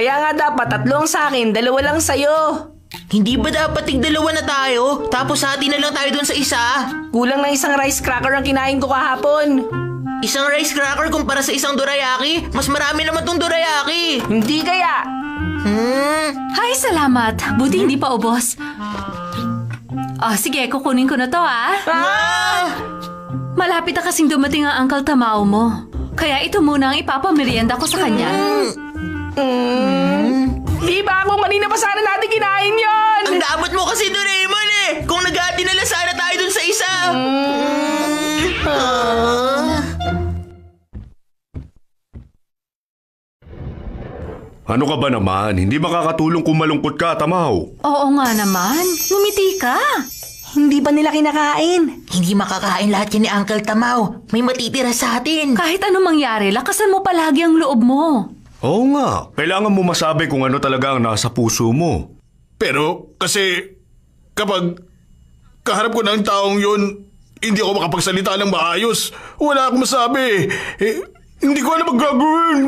Kaya nga dapat 3 ang sa akin, 2 lang sa'yo. Hindi ba dapat tig-2 na tayo? Tapos hati na lang tayo dun sa isa? Kulang ng isang rice cracker ang kinain ko kahapon. Isang rice cracker kumpara sa isang dorayaki? Mas marami naman tong dorayaki. Hindi kaya? Ay, salamat. Buti hindi pa ubos. Oh, sige, kukunin ko na to, Malapit na kasing dumating ang Uncle Tamao mo. Kaya ito muna ang ipapamerienda ko sa kanya. Di ba kung kanina pa sana natin kinain yon? Ang damot mo kasi, Doraemon eh! Kung nag-hati na lang sana tayo dun sa isa! Ano ka ba naman? Hindi makakatulong kung malungkot ka, Tamaw. Oo nga naman. Ngumiti ka. Hindi ba nila kinakain? Hindi makakain lahat yan ni Uncle Tamao. May matitira sa atin. Kahit anong mangyari, lakasan mo palagi ang loob mo. Oo nga, kailangan mo masabi kung ano talaga ang nasa puso mo. Pero kasi kapag kaharap ko ng taong yun, hindi ako makapagsalita ng maayos. Wala akong masabi. Hindi ko alam ang gagawin.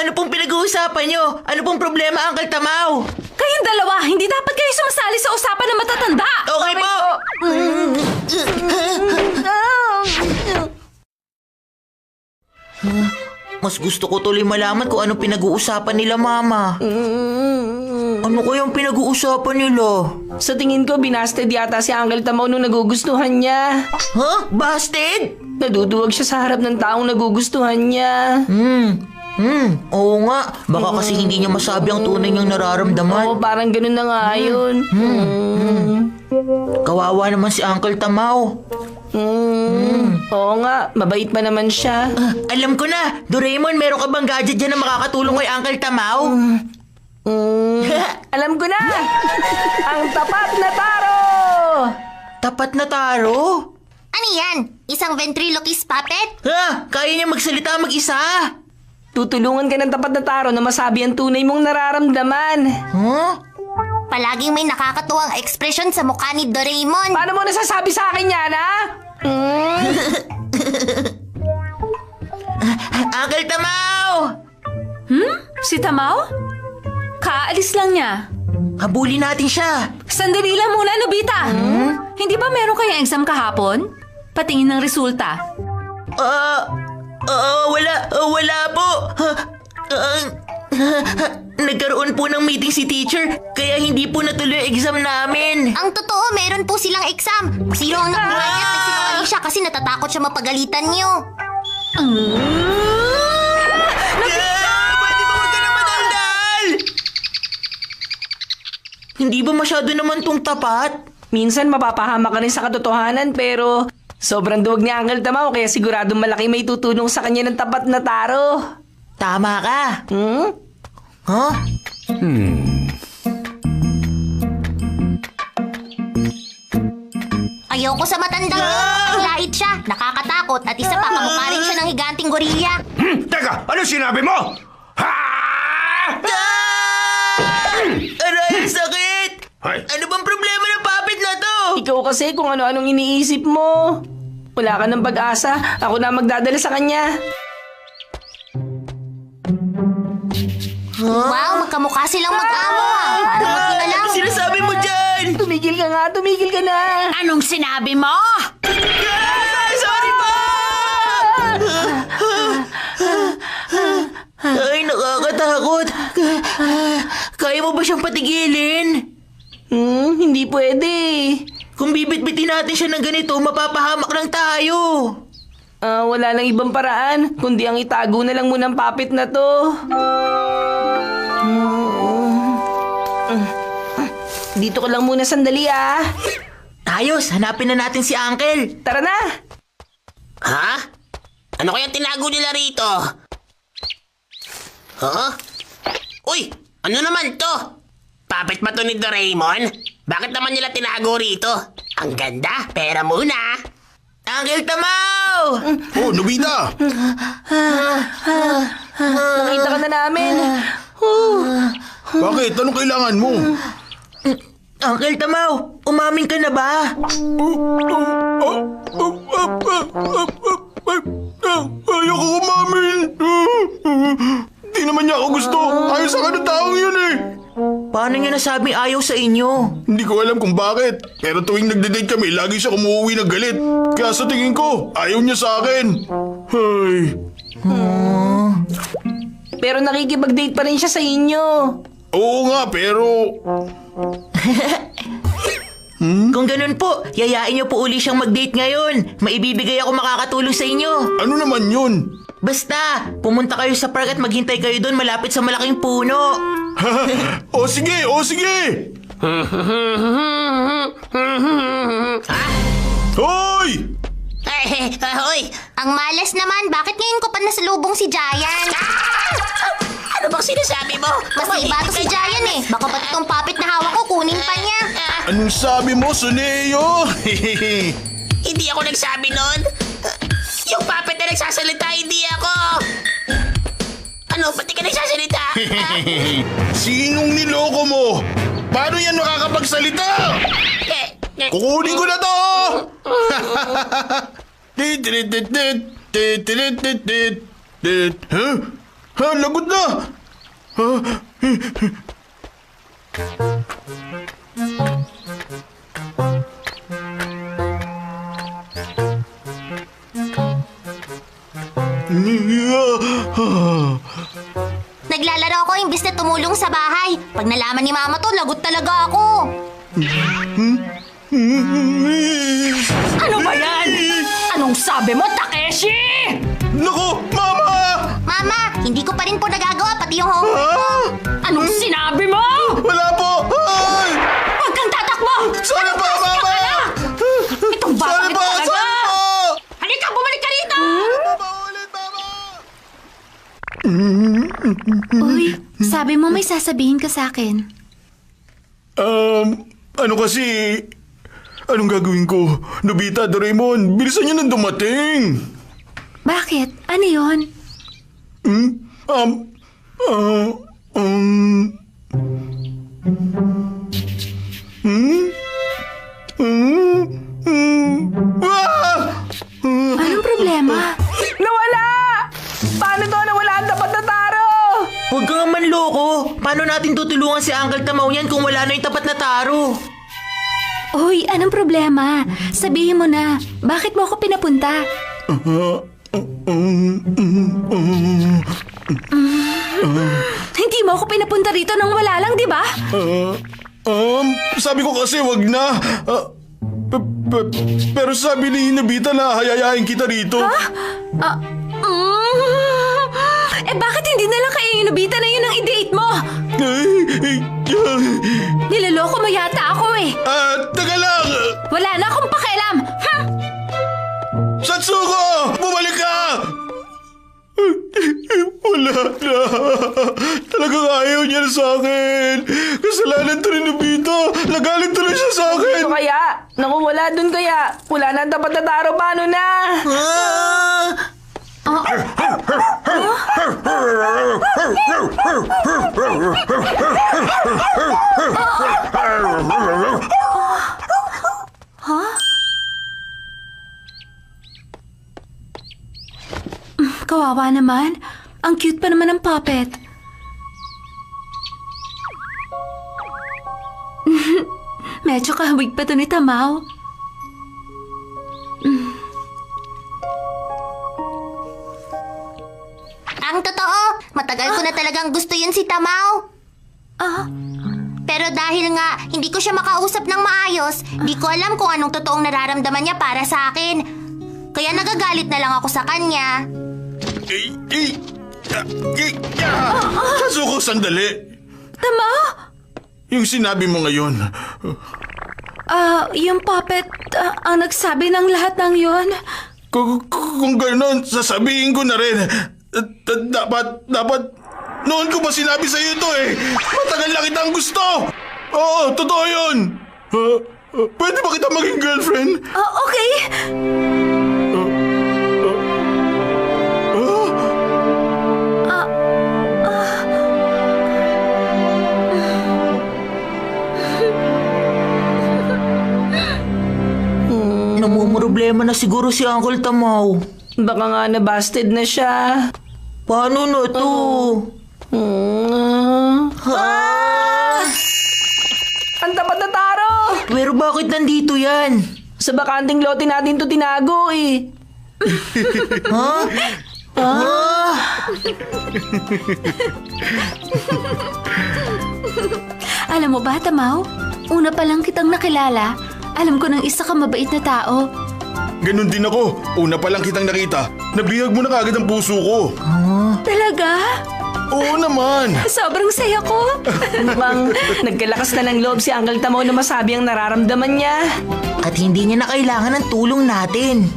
Ano pong pinag-uusapan nyo? Ano pong problema, Uncle Tamao? Kayong dalawa, hindi dapat kayo sumasali sa usapan ng matatanda. Okay po! Mas gusto ko tuloy malaman kung ano pinag-uusapan nila, Mama. Ano kayang pinag-uusapan nila? Sa tingin ko, binasted yata si Uncle Tamao nung nagugustuhan niya. Huh? Busted? Naduduwag siya sa harap ng taong nagugustuhan niya. Oo nga. Baka kasi hindi niya masabi ang tunay niyang nararamdaman. Oo, parang ganun na nga yun. Kawawa naman si Uncle Tamao. Oo nga, mabait pa naman siya. Alam ko na. Doraemon, meron ka bang gadget dyan na makakatulong kay Uncle Tamao? Alam ko na! Ang tapat na taro! Tapat na taro? Ano yan? Isang ventriloquist puppet? Ha? Kaya niya magsalita mag-isa? Tutulungan ka ng tapat na taro na masabi ang tunay mong nararamdaman. Huh? Palaging may nakakatuwang ekspresyon sa mukha ni Doraemon. Paano mo nasasabi sa akin yan, ha? Uncle Tamao! Si Tamao? Kaalis lang niya. Habulin natin siya. Sandali lang muna, Nobita. Hindi ba meron kayong exam kahapon? Patingin ng resulta. Wala po. Nagkaroon po ng meeting si teacher, kaya hindi po natuloy ang exam namin. Ang totoo, meron po silang exam. Sino ang nakuha niya at nagsinungaling siya kasi natatakot siya mapagalitan niyo. Pwede ba wag ka na madaldal? Hindi ba masyado naman tong tapat? Minsan mapapahama ka rin sa katotohanan pero sobrang duwag ni Uncle Tamao kaya siguradong malaki may tutulong sa kanya ng tapat na taro. Tama ka. Huh? Ayoko sa matandang lait siya, nakakatakot at isa pa kamukha rin siya ng higanting gorilla. Teka, ano sinabi mo? Ha! Aray, sakit! Ay. Ano bang problema ng puppet na to? Ikaw kasi kung ano-anong iniisip mo. Wala ka ng pag-asa. Ako na magdadala sa kanya. Wow, magkamukha silang mag-amo Parang magkilala. Ano sinasabi mo dyan? Tumigil ka nga, tumigil ka na. Anong sinabi mo? Sorry po! Ay, nakakatakot. Kaya mo ba siyang patigilin? Hindi pwede. Kung bibit-bitin natin siya ng ganito, mapapahamak lang tayo. Wala nang ibang paraan, kundi ang itago na lang muna ang puppet na to. Dito ka lang muna sandali, Ayos, hanapin na natin si Uncle. Tara na! Ha? Ano kaya tinago nila rito? Huh? Uy! Ano naman to? Puppet ba to ni Doraemon? Bakit naman nila tinago rito? Ang ganda! Pera muna! Uncle Tamao! Oh, Nobita! Nakita ka na namin. Bakit? Anong kailangan mo? Uncle Tamaw, umamin ka na ba? Ayoko umamin. Di naman niya ako gusto. Ayaw sa kanong taong yun eh. Paano niya nasabing ayaw sa inyo? Hindi ko alam kung bakit. Pero tuwing nagde-date kami, lagi siya umuwi ng galit. Kaya sa tingin ko, ayaw niya sa akin. Ay. Pero nakikipag-date pa rin siya sa inyo. Oo nga, pero... Kung ganun po, yayain niyo po uli siyang mag-date ngayon. Maibibigay ako makakatulong sa inyo. Ano naman yun? Basta, pumunta kayo sa park at maghintay kayo doon malapit sa malaking puno. O sige, o sige! Hoy! Hoy! Ang malas naman, bakit ngayon ko pa nasalubong si Giant? Ano bang sinasabi mo? Mas iba to si Giant eh. Baka pati tong puppet na hawak ko, kunin pa niya. Anong sabi mo, Suneo? Hindi ako nagsabi nun. Yung puppet na nagsasalita, hindi ako. Ano, ba't di ka nagsasalita? Sinong niloko mo? Paano yan makakapagsalita? Kukunin ko na to! Huh? Ha? Lagot na! Naglalaro ako imbis na tumulong sa bahay. Pag nalaman ni Mama to, lagot talaga ako. Ano ba yan? Anong sabi mo, Takeshi? Naku! Mama! Mama, hindi ko pa rin po nagagawa pati yung homework ko. Anong sinabi mo? Wala po! Ay! Huwag kang tatakbo! Sorry po, Mama! Itong bata Sorry ito po! talaga! Sorry po! Halika, bumalik ka rito! Mama ulit, Mama! Uy, sabi mo may sasabihin ka sa akin. Ano kasi... Anong gagawin ko? Nobita, Doraemon, bilisan niyo nang dumating! Bakit? Ano yon? Ah! Anong problema? Nawala! Paano to nawala ang dapat na taro? Huwag ka man loko. Paano natin tutulungan si Uncle Tamaw yan kung wala na yung tapat na taro? Uy, anong problema? Sabihin mo na, bakit mo ako pinapunta? Hindi mo ako pinapunta rito nang wala lang, di ba? Sabi ko kasi wag na. Pero sabi ni Nobita na hayayain kita rito. Eh bakit hindi na lang kayo inubita na yun ang i-date mo? Niloloko mo yata ako eh. Taga lang! Wala na akong pakialam. Satsuko! Bumalik ka! Wala na. Talagang ayaw niya sa akin. Kasalanan to ni Nobita. Nagalit tuloy siya sa akin. Ano kaya? Naku, wala dun kaya. Wala na ang dapat na taro. Paano na? Kawawa naman. Ang cute pa naman ng puppet. Medyo kahawig pa to ni Tamaw. Ang totoo, matagal ko na talagang gusto yun si Tamaw. Pero dahil nga hindi ko siya makausap ng maayos, di ko alam kung anong totoong nararamdaman niya para sa akin. Kaya nagagalit na lang ako sa kanya. Satsuko, sandali. Tamaw? Yung sinabi mo ngayon. Yung puppet ang nagsabi ng lahat ng yon. Kung gano'n, sasabihin ko na rin. Dapat, noon ko ba sinabi sa'yo ito eh? Matagal na kitang gusto! Oo, totoo yun! Pwede ba kita maging girlfriend? Okay. problema na siguro si Uncle Tamaw. Baka nga na-busted na siya. Paano na to? Ang tapat na taro! Pero bakit nandito yan? Sa bakanting lote natin to tinago eh. Alam mo ba, Tamaw? Una pa lang kitang nakilala. Alam ko nang isa ka mabait na tao. Ganun din ako. Una pa lang kitang nakita. Nabihag mo na kagad ang puso ko. Talaga? Oo naman. Sobrang saya ko. Mukhang nagkalakas na ng loob si Uncle Tamaw na masabi ang nararamdaman niya. At hindi niya na kailangan ng tulong natin.